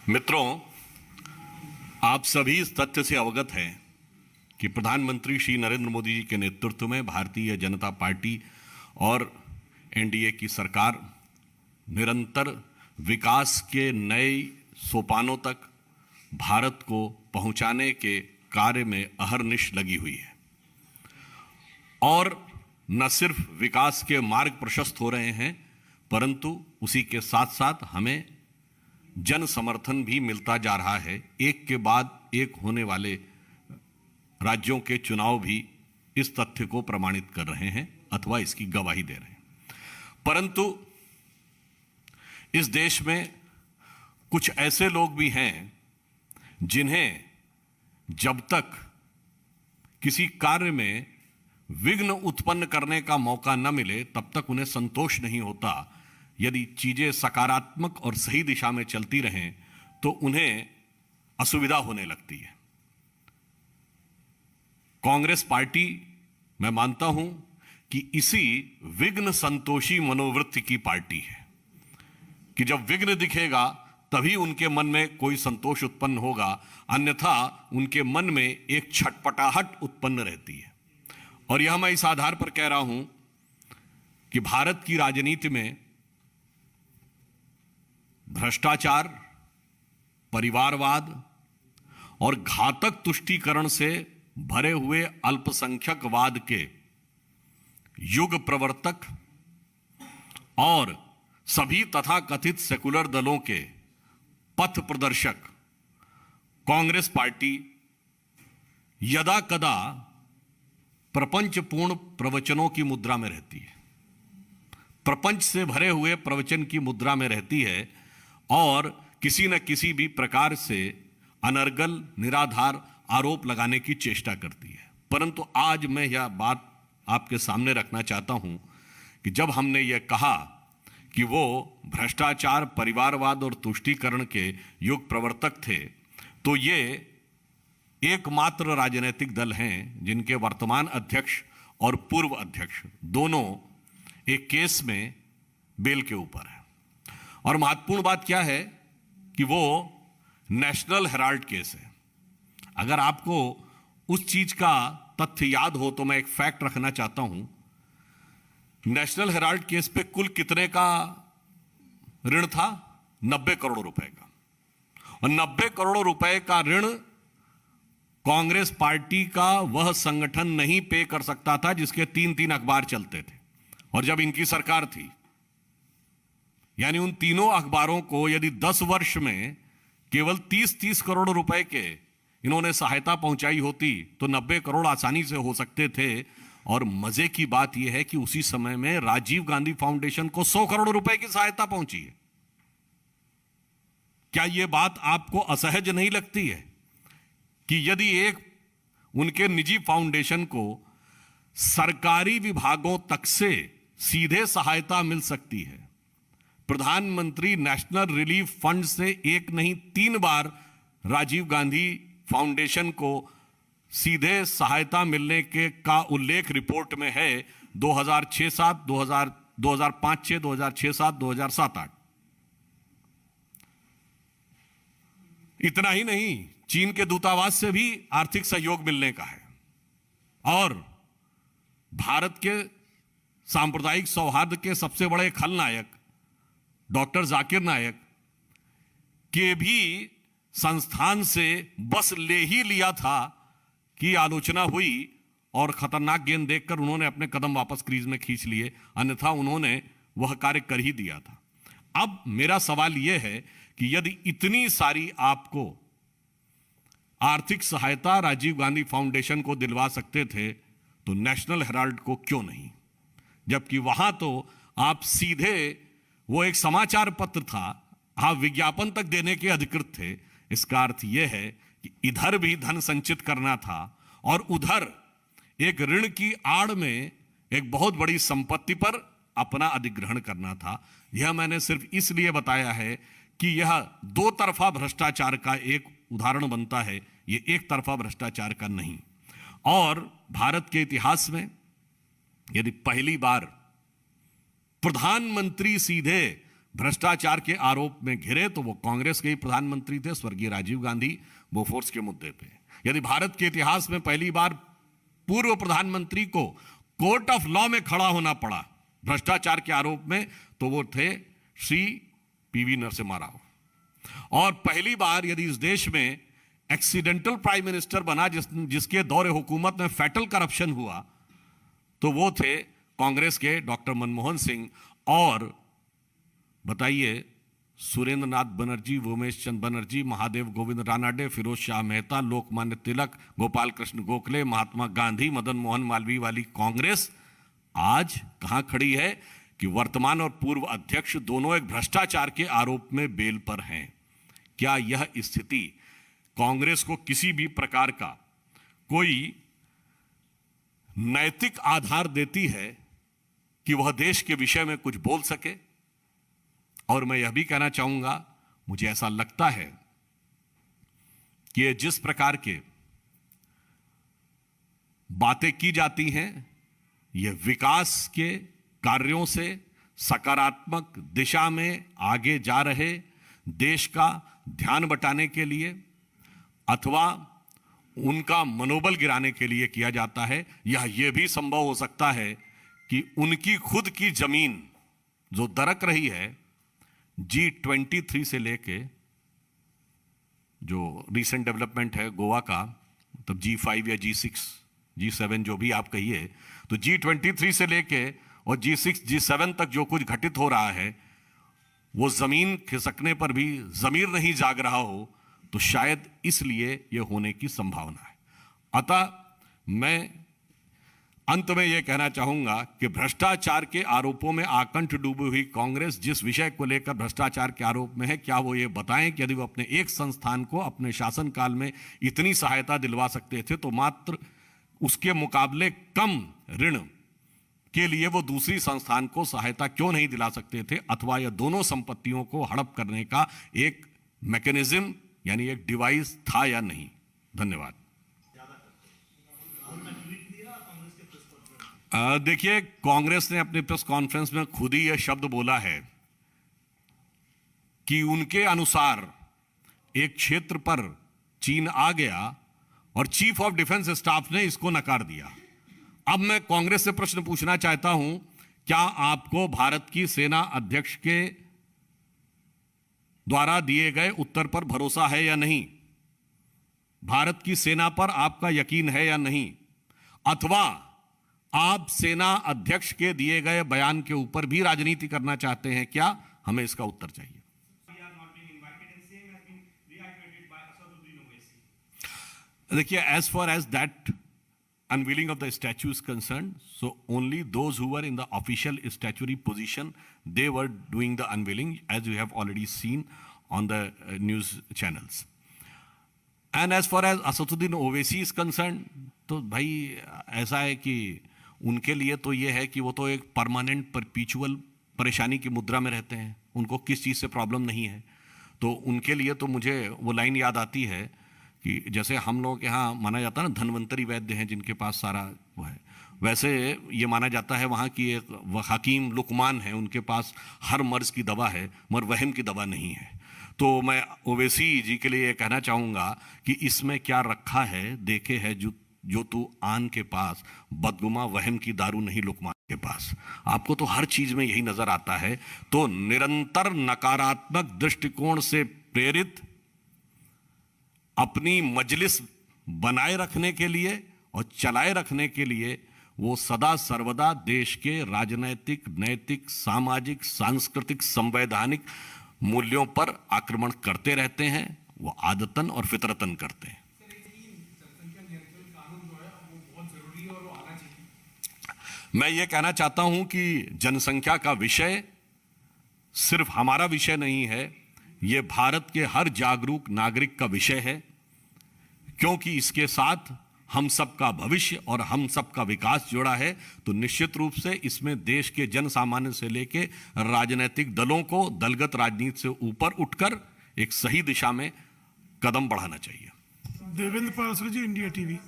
मित्रों, आप सभी इस तथ्य से अवगत हैं कि प्रधानमंत्री श्री नरेंद्र मोदी जी के नेतृत्व में भारतीय जनता पार्टी और एनडीए की सरकार निरंतर विकास के नए सोपानों तक भारत को पहुंचाने के कार्य में अहरनिश लगी हुई है। और न सिर्फ विकास के मार्ग प्रशस्त हो रहे हैं, परंतु उसी के साथ साथ हमें जन समर्थन भी मिलता जा रहा है। एक के बाद एक होने वाले राज्यों के चुनाव भी इस तथ्य को प्रमाणित कर रहे हैं अथवा इसकी गवाही दे रहे हैं। परंतु इस देश में कुछ ऐसे लोग भी हैं जिन्हें जब तक किसी कार्य में विघ्न उत्पन्न करने का मौका न मिले तब तक उन्हें संतोष नहीं होता। यदि चीजें सकारात्मक और सही दिशा में चलती रहें तो उन्हें असुविधा होने लगती है। कांग्रेस पार्टी, मैं मानता हूं कि इसी विघ्न संतोषी मनोवृत्ति की पार्टी है कि जब विघ्न दिखेगा तभी उनके मन में कोई संतोष उत्पन्न होगा, अन्यथा उनके मन में एक छटपटाहट उत्पन्न रहती है। और यह मैं इस आधार पर कह रहा हूं कि भारत की राजनीति में भ्रष्टाचार, परिवारवाद और घातक तुष्टीकरण से भरे हुए अल्पसंख्यकवाद के युग प्रवर्तक और सभी तथाकथित सेकुलर दलों के पथ प्रदर्शक कांग्रेस पार्टी यदा कदा प्रपंचपूर्ण प्रवचनों की मुद्रा में रहती है, प्रपंच से भरे हुए प्रवचन की मुद्रा में रहती है और किसी न किसी भी प्रकार से अनर्गल निराधार आरोप लगाने की चेष्टा करती है। परंतु आज मैं यह बात आपके सामने रखना चाहता हूं कि जब हमने यह कहा कि वो भ्रष्टाचार, परिवारवाद और तुष्टीकरण के युग प्रवर्तक थे, तो ये एकमात्र राजनीतिक दल हैं जिनके वर्तमान अध्यक्ष और पूर्व अध्यक्ष दोनों एक केस में बेल के ऊपर है। और महत्वपूर्ण बात क्या है कि वो नेशनल हेराल्ड केस है। अगर आपको उस चीज का तथ्य याद हो तो मैं एक फैक्ट रखना चाहता हूं। नेशनल हेराल्ड केस पे कुल कितने का ऋण था? 90 करोड़ रुपए का। और 90 करोड़ रुपए का ऋण कांग्रेस पार्टी का वह संगठन नहीं पे कर सकता था जिसके 3-3 अखबार चलते थे। और जब इनकी सरकार थी, यानी उन तीनों अखबारों को यदि 10 वर्ष में केवल 30-30 करोड़ रुपए के इन्होंने सहायता पहुंचाई होती तो 90 करोड़ आसानी से हो सकते थे। और मजे की बात यह है कि उसी समय में राजीव गांधी फाउंडेशन को 100 करोड़ रुपए की सहायता पहुंची है। क्या यह बात आपको असहज नहीं लगती है कि यदि एक उनके निजी फाउंडेशन को सरकारी विभागों तक से सीधे सहायता मिल सकती है? प्रधानमंत्री नेशनल रिलीफ फंड से एक नहीं 3 बार राजीव गांधी फाउंडेशन को सीधे सहायता मिलने के का उल्लेख रिपोर्ट में है। 2006-7, 2005-6, 2006-7, 2007-8। इतना ही नहीं, चीन के दूतावास से भी आर्थिक सहयोग मिलने का है। और भारत के सांप्रदायिक सौहार्द के सबसे बड़े खलनायक डॉक्टर जाकिर नायक के भी संस्थान से बस ले ही लिया था कि आलोचना हुई और खतरनाक गेंद देखकर उन्होंने अपने कदम वापस क्रीज में खींच लिए, अन्यथा उन्होंने वह कार्य कर ही दिया था। अब मेरा सवाल यह है कि यदि इतनी सारी आपको आर्थिक सहायता राजीव गांधी फाउंडेशन को दिलवा सकते थे तो नेशनल हेराल्ड को क्यों नहीं? जबकि वहां तो आप सीधे, वो एक समाचार पत्र था, आप विज्ञापन तक देने के अधिकृत थे। इसका अर्थ यह है कि इधर भी धन संचित करना था और उधर एक ऋण की आड़ में एक बहुत बड़ी संपत्ति पर अपना अधिग्रहण करना था। यह मैंने सिर्फ इसलिए बताया है कि यह दो तरफा भ्रष्टाचार का एक उदाहरण बनता है, यह एक तरफा भ्रष्टाचार का नहीं। और भारत के इतिहास में यदि पहली बार प्रधानमंत्री सीधे भ्रष्टाचार के आरोप में घिरे तो वो कांग्रेस के ही प्रधानमंत्री थे, स्वर्गीय राजीव गांधी, बोफोर्स के मुद्दे पे। यदि भारत के इतिहास में पहली बार पूर्व प्रधानमंत्री को कोर्ट ऑफ लॉ में खड़ा होना पड़ा भ्रष्टाचार के आरोप में, तो वो थे श्री पीवी नरसिम्हा राव। और पहली बार यदि इस देश में एक्सीडेंटल प्राइम मिनिस्टर बना जिसके दौरे हुकूमत में फैटल करप्शन हुआ, तो वो थे कांग्रेस के डॉक्टर मनमोहन सिंह। और बताइए, सुरेंद्र नाथ बनर्जी, उमेश चंद बनर्जी, महादेव गोविंद रानाडे, फिरोज शाह मेहता, लोकमान्य तिलक, गोपाल कृष्ण गोखले, महात्मा गांधी, मदन मोहन मालवीय वाली कांग्रेस आज कहां खड़ी है कि वर्तमान और पूर्व अध्यक्ष दोनों एक भ्रष्टाचार के आरोप में बेल पर हैं। क्या यह स्थिति कांग्रेस को किसी भी प्रकार का कोई नैतिक आधार देती है कि वह देश के विषय में कुछ बोल सके? और मैं यह भी कहना चाहूंगा, मुझे ऐसा लगता है कि ये जिस प्रकार के बातें की जाती हैं, यह विकास के कार्यों से सकारात्मक दिशा में आगे जा रहे देश का ध्यान बटाने के लिए अथवा उनका मनोबल गिराने के लिए किया जाता है। यह भी संभव हो सकता है कि उनकी खुद की जमीन जो दरक रही है G23 से लेके, जो रीसेंट डेवलपमेंट है गोवा का, मतलब G5 या G6, G7 जो भी आप कहिए, तो G23 से लेके और G6 G7 तक जो कुछ घटित हो रहा है, वो जमीन खिसकने पर भी जमीर नहीं जाग रहा हो, तो शायद इसलिए यह होने की संभावना है। अतः मैं अंत में यह कहना चाहूंगा कि भ्रष्टाचार के आरोपों में आकंठ डूबी हुई कांग्रेस जिस विषय को लेकर भ्रष्टाचार के आरोप में है, क्या वो ये बताएं कि यदि वो अपने एक संस्थान को अपने शासनकाल में इतनी सहायता दिलवा सकते थे, तो मात्र उसके मुकाबले कम ऋण के लिए वो दूसरी संस्थान को सहायता क्यों नहीं दिला सकते थे, अथवा यह दोनों संपत्तियों को हड़प करने का एक मैकेनिज्म यानी एक डिवाइस था या नहीं। धन्यवाद। देखिए, कांग्रेस ने अपने प्रेस कॉन्फ्रेंस में खुद ही यह शब्द बोला है कि उनके अनुसार एक क्षेत्र पर चीन आ गया और चीफ ऑफ डिफेंस स्टाफ ने इसको नकार दिया। अब मैं कांग्रेस से प्रश्न पूछना चाहता हूं, क्या आपको भारत की सेना अध्यक्ष के द्वारा दिए गए उत्तर पर भरोसा है या नहीं? भारत की सेना पर आपका यकीन है या नहीं? अथवा आप सेना अध्यक्ष के दिए गए बयान के ऊपर भी राजनीति करना चाहते हैं क्या? हमें इसका उत्तर चाहिए। देखिए, as far as that unveiling of the statue is concerned, so only those who were in the official statutory position, they were doing the unveiling, as you have already seen on the news channels. And as far as Asaduddin Owaisi is concerned, तो भाई ऐसा है कि उनके लिए तो ये है कि वो तो एक परमानेंट परपीचुअल परेशानी की मुद्रा में रहते हैं, उनको किस चीज़ से प्रॉब्लम नहीं है। तो उनके लिए तो मुझे वो लाइन याद आती है कि जैसे हम लोग के यहाँ माना जाता है ना, धन्वंतरी वैद्य हैं जिनके पास सारा वो है, वैसे ये माना जाता है वहाँ की एक हकीम लुकमान है, उनके पास हर मर्ज की दवा है मगर वहम की दवा नहीं है। तो मैं ओवैसी जी के लिए कहना चाहूँगा कि इसमें क्या रखा है देखे है जो तू आन के पास, बदगुमा वहम की दारू नहीं लुकमान के पास। आपको तो हर चीज में यही नजर आता है। तो निरंतर नकारात्मक दृष्टिकोण से प्रेरित अपनी मजलिस बनाए रखने के लिए और चलाए रखने के लिए वो सदा सर्वदा देश के राजनैतिक, नैतिक, सामाजिक, सांस्कृतिक, संवैधानिक मूल्यों पर आक्रमण करते रहते हैं। वो आदतन और फितरतन करते हैं। मैं ये कहना चाहता हूं कि जनसंख्या का विषय सिर्फ हमारा विषय नहीं है, ये भारत के हर जागरूक नागरिक का विषय है, क्योंकि इसके साथ हम सबका भविष्य और हम सबका विकास जुड़ा है। तो निश्चित रूप से इसमें देश के जन सामान्य से लेके राजनीतिक दलों को दलगत राजनीति से ऊपर उठकर एक सही दिशा में कदम बढ़ाना चाहिए। देवेंद्र पारसकर जी, इंडिया टीवी।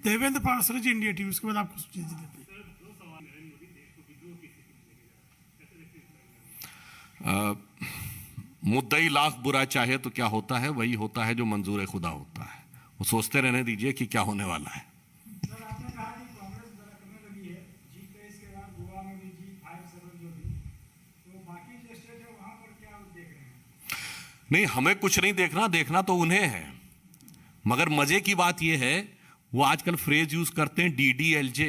देवेंद्र पारसकर जी, इंडिया टीवी। उसके बाद आपको सूचित देते हैं। मुद्दई लाख बुरा चाहे तो क्या होता है, वही होता है जो मंजूर खुदा होता है। वो सोचते रहने दीजिए कि क्या होने वाला है। सर, आपने कहा कि कांग्रेस दरकने लगी है, जीत गई, इसके बाद गोवा में भी जीत, 5-7 जो भी, तो बाकी जो स्टेट है वहाँ पर क्या देख रहे हैं? नहीं, हमें कुछ नहीं देखना, देखना तो उन्हें है। मगर मजे की बात यह है, वो आजकल फ्रेज यूज करते हैं DDLJ,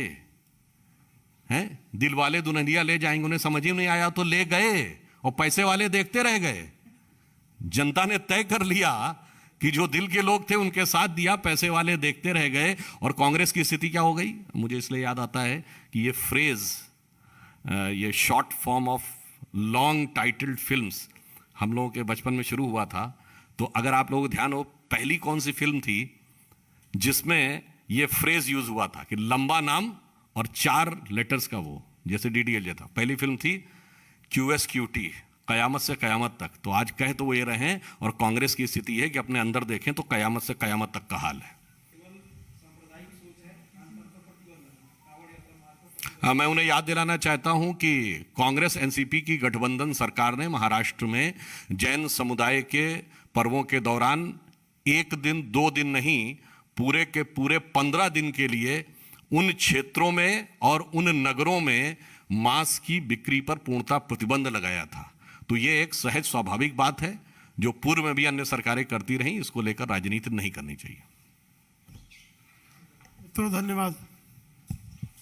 हैं, दिल वाले दुल्हनिया ले जाएंगे। उन्हें समझ ही नहीं आया तो ले गए, और पैसे वाले देखते रह गए। जनता ने तय कर लिया कि जो दिल के लोग थे उनके साथ दिया, पैसे वाले देखते रह गए। और कांग्रेस की स्थिति क्या हो गई, मुझे इसलिए याद आता है कि ये फ्रेज, ये short form of long titled films हम लोगों के बचपन में शुरू हुआ था। तो अगर आप लोगों को ध्यान हो, पहली कौन सी फिल्म थी जिसमें ये फ्रेज यूज हुआ था कि लंबा नाम और 4 लेटर्स का, वो जैसे DDLJ था। पहली फिल्म थी QSQT, कयामत से कयामत तक। तो आज कह तो वो ये रहे हैं, और कांग्रेस की स्थिति है कि अपने अंदर देखें तो कयामत से कयामत तक का हाल है। मैं उन्हें याद दिलाना चाहता हूं कि कांग्रेस NCP की गठबंधन सरकार ने महाराष्ट्र में जैन समुदाय के पर्वों के दौरान 1 दिन 2 दिन नहीं, पूरे के पूरे 15 दिन के लिए उन क्षेत्रों में और उन नगरों में मांस की बिक्री पर पूर्णतः प्रतिबंध लगाया था। तो ये एक सहज स्वाभाविक बात है जो पूर्व में भी अन्य सरकारें करती रहीं। इसको लेकर राजनीति नहीं करनी चाहिए। तो धन्यवाद।